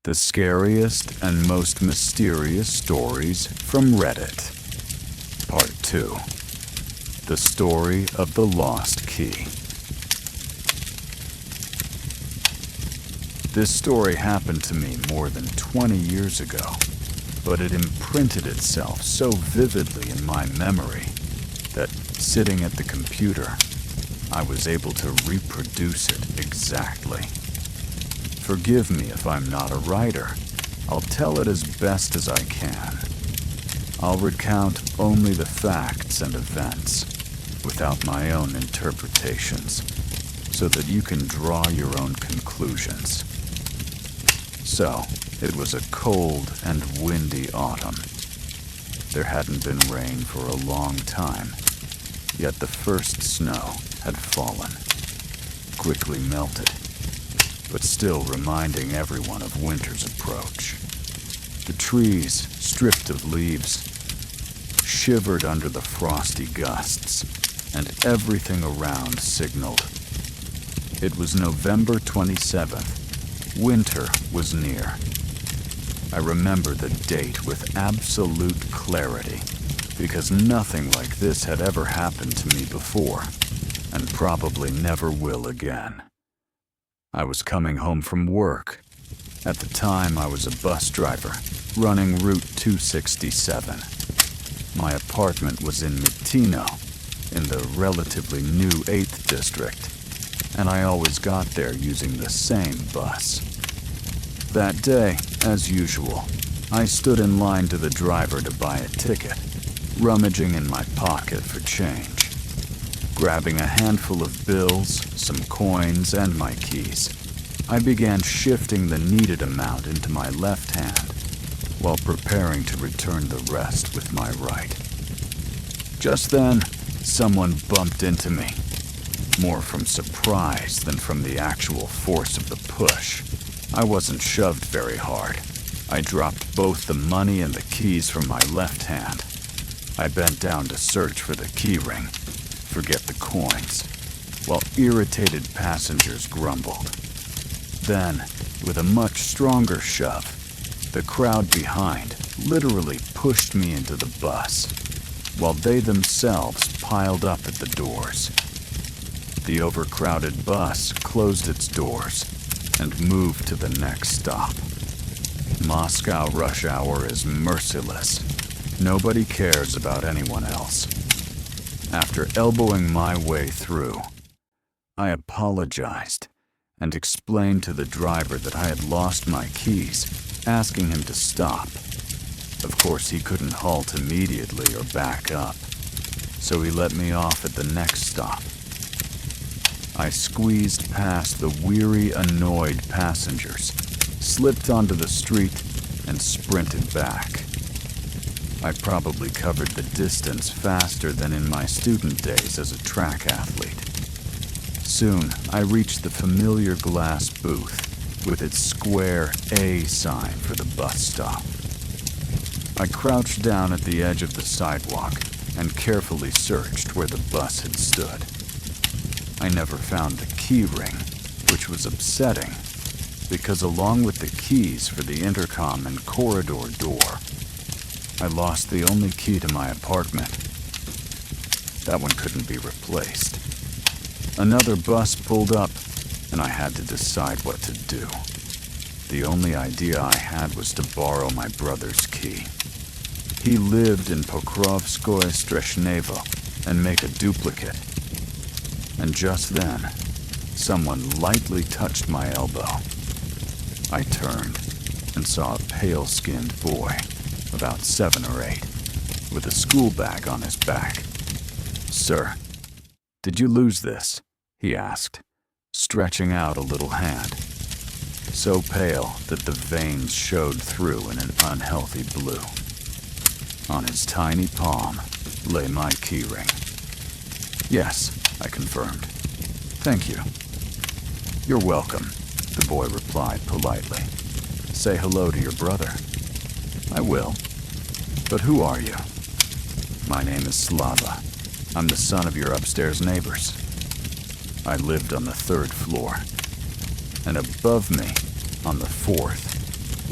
The scariest and most mysterious stories from Reddit. Part 2. The story of the lost key. This story happened to me more than 20 years ago, but it imprinted itself so vividly in my memory that, sitting at the computer, I was able to reproduce it exactly. Forgive me if I'm not a writer. I'll tell it as best as I can. I'll recount only the facts and events, without my own interpretations, so that you can draw your own conclusions. So, it was a cold and windy autumn. There hadn't been rain for a long time, yet the first snow had fallen, quickly melted, but still reminding everyone of winter's approach. The trees, stripped of leaves, shivered under the frosty gusts, and everything around signaled. It was November 27th. Winter was near. I remember the date with absolute clarity, because nothing like this had ever happened to me before, and probably never will again. I was coming home from work. At the time, I was a bus driver, running Route 267. My apartment was in Mitino, in the relatively new 8th District, and I always got there using the same bus. That day, as usual, I stood in line to the driver to buy a ticket, rummaging in my pocket for change. Grabbing a handful of bills, some coins, and my keys, I began shifting the needed amount into my left hand, while preparing to return the rest with my right. Just then, someone bumped into me, more from surprise than from the actual force of the push. I wasn't shoved very hard. I dropped both the money and the keys from my left hand. I bent down to search for the key ring, forget the coins, while irritated passengers grumbled. Then, with a much stronger shove, the crowd behind literally pushed me into the bus, while they themselves piled up at the doors. The overcrowded bus closed its doors and moved to the next stop. Moscow rush hour is merciless. Nobody cares about anyone else. After elbowing my way through, I apologized and explained to the driver that I had lost my keys, asking him to stop. Of course, he couldn't halt immediately or back up, so he let me off at the next stop. I squeezed past the weary, annoyed passengers, slipped onto the street, and sprinted back. I probably covered the distance faster than in my student days as a track athlete. Soon, I reached the familiar glass booth with its square A sign for the bus stop. I crouched down at the edge of the sidewalk and carefully searched where the bus had stood. I never found the key ring, which was upsetting, because along with the keys for the intercom and corridor door, I lost the only key to my apartment. That one couldn't be replaced. Another bus pulled up, and I had to decide what to do. The only idea I had was to borrow my brother's key. He lived in Pokrovskoye Streshnevo, and make a duplicate. And just then, someone lightly touched my elbow. I turned and saw a pale-skinned boy, about 7 or 8, with a school bag on his back. "Sir, did you lose this?" he asked, stretching out a little hand, so pale that the veins showed through in an unhealthy blue. On his tiny palm lay my key ring. "Yes," I confirmed. "Thank you." "You're welcome," the boy replied politely. "Say hello to your brother." "I will. But who are you?" "My name is Slava. I'm the son of your upstairs neighbors. I lived on the 3rd floor, and above me, on the 4th,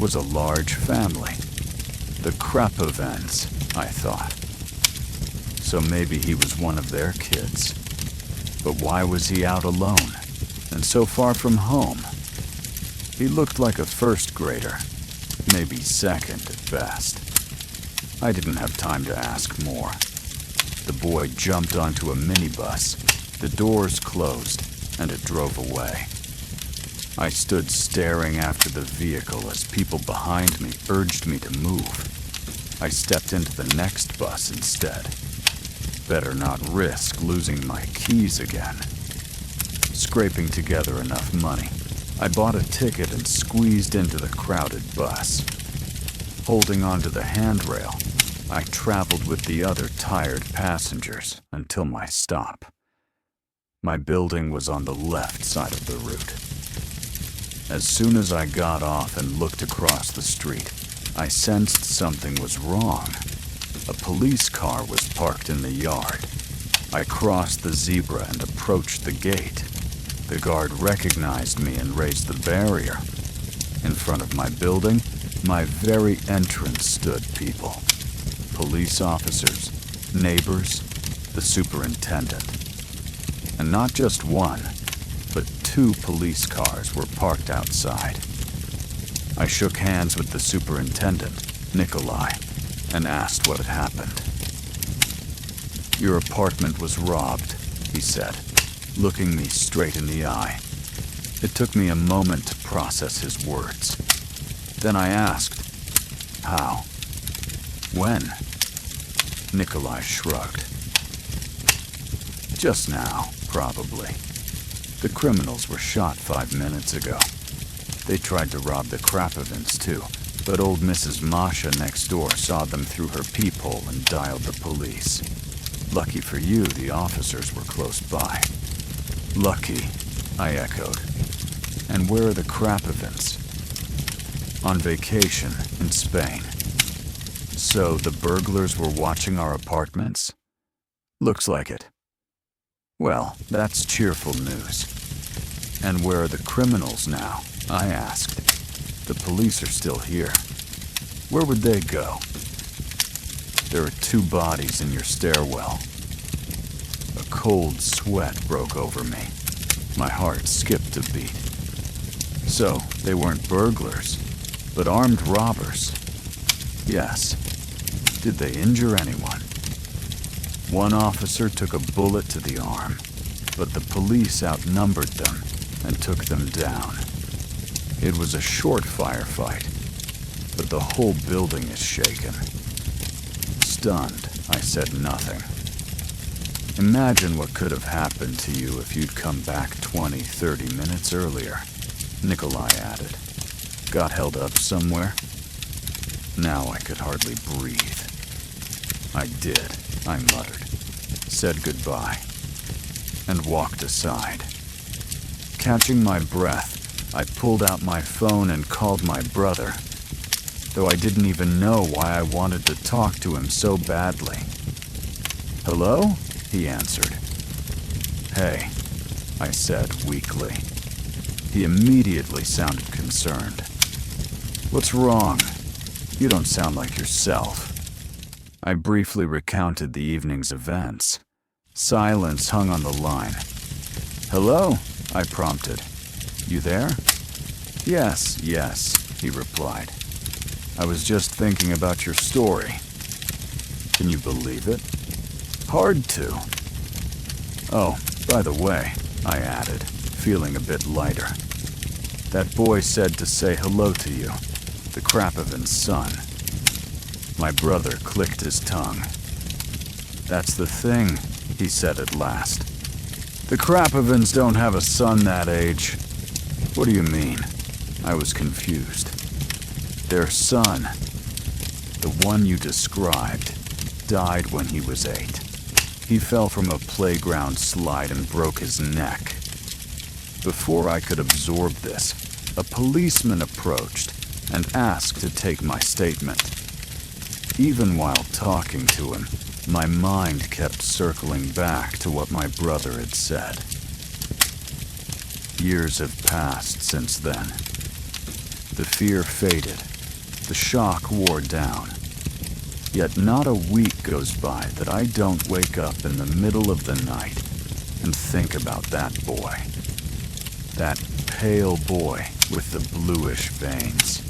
was a large family. The Krapovens, I thought. So maybe he was one of their kids. But why was he out alone, and so far from home? He looked like a first grader, maybe second at best. I didn't have time to ask more. The boy jumped onto a minibus, the doors closed, and it drove away. I stood staring after the vehicle as people behind me urged me to move. I stepped into the next bus instead. Better not risk losing my keys again. Scraping together enough money, I bought a ticket and squeezed into the crowded bus. Holding onto the handrail, I traveled with the other tired passengers until my stop. My building was on the left side of the route. As soon as I got off and looked across the street, I sensed something was wrong. A police car was parked in the yard. I crossed the zebra and approached the gate. The guard recognized me and raised the barrier. In front of my building, my very entrance stood people. Police officers, neighbors, the superintendent. And not just one, but 2 police cars were parked outside. I shook hands with the superintendent, Nikolai, and asked what had happened. "Your apartment was robbed," he said, looking me straight in the eye. It took me a moment to process his words. Then I asked, "How? When?" Nikolai shrugged. "Just now, probably. The criminals were shot 5 minutes ago. They tried to rob the Krapovens too, but old Mrs. Masha next door saw them through her peephole and dialed the police. Lucky for you, the officers were close by." "Lucky," I echoed. "And where are the Krapovens?" "On vacation in Spain." "So the burglars were watching our apartments?" "Looks like it." "Well, that's cheerful news." "And where are the criminals now?" I asked. "The police are still here. Where would they go?" "There are 2 bodies in your stairwell." A cold sweat broke over me. My heart skipped a beat. So, they weren't burglars, but armed robbers. "Yes." "Did they injure anyone?" "One officer took a bullet to the arm, but the police outnumbered them and took them down. It was a short firefight, but the whole building is shaken." Stunned, I said nothing. "Imagine what could have happened to you if you'd come back 20, 30 minutes earlier," Nikolai added. "Got held up somewhere?" Now I could hardly breathe. "I did," I muttered, said goodbye, and walked aside. Catching my breath, I pulled out my phone and called my brother, though I didn't even know why I wanted to talk to him so badly. "Hello?" he answered. "Hey," I said weakly. He immediately sounded concerned. "What's wrong? You don't sound like yourself." I briefly recounted the evening's events. Silence hung on the line. "Hello?" I prompted. "You there?" Yes, he replied. "I was just thinking about your story." "Can you believe it?" "Hard to." "Oh, by the way," I added, feeling a bit lighter. "That boy said to say hello to you, the Krapoven's son." My brother clicked his tongue. "That's the thing," he said at last. "The Krapovens don't have a son that age." "What do you mean?" I was confused. "Their son, the one you described, died when he was 8. He fell from a playground slide and broke his neck." Before I could absorb this, a policeman approached and asked to take my statement. Even while talking to him, my mind kept circling back to what my brother had said. Years have passed since then. The fear faded. The shock wore down. Yet not a week goes by that I don't wake up in the middle of the night and think about that boy. That pale boy with the bluish veins.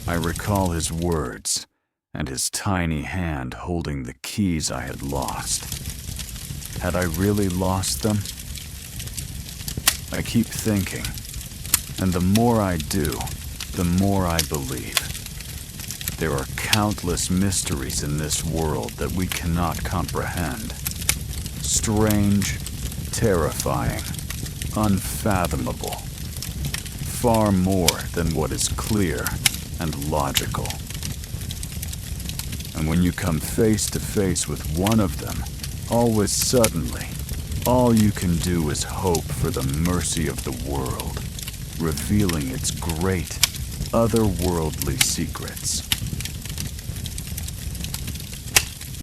I recall his words and his tiny hand holding the keys I had lost. Had I really lost them? I keep thinking, and the more I do, the more I believe. There are countless mysteries in this world that we cannot comprehend. Strange, terrifying, unfathomable. Far more than what is clear and logical. And when you come face to face with one of them, always suddenly, all you can do is hope for the mercy of the world, revealing its great, otherworldly secrets.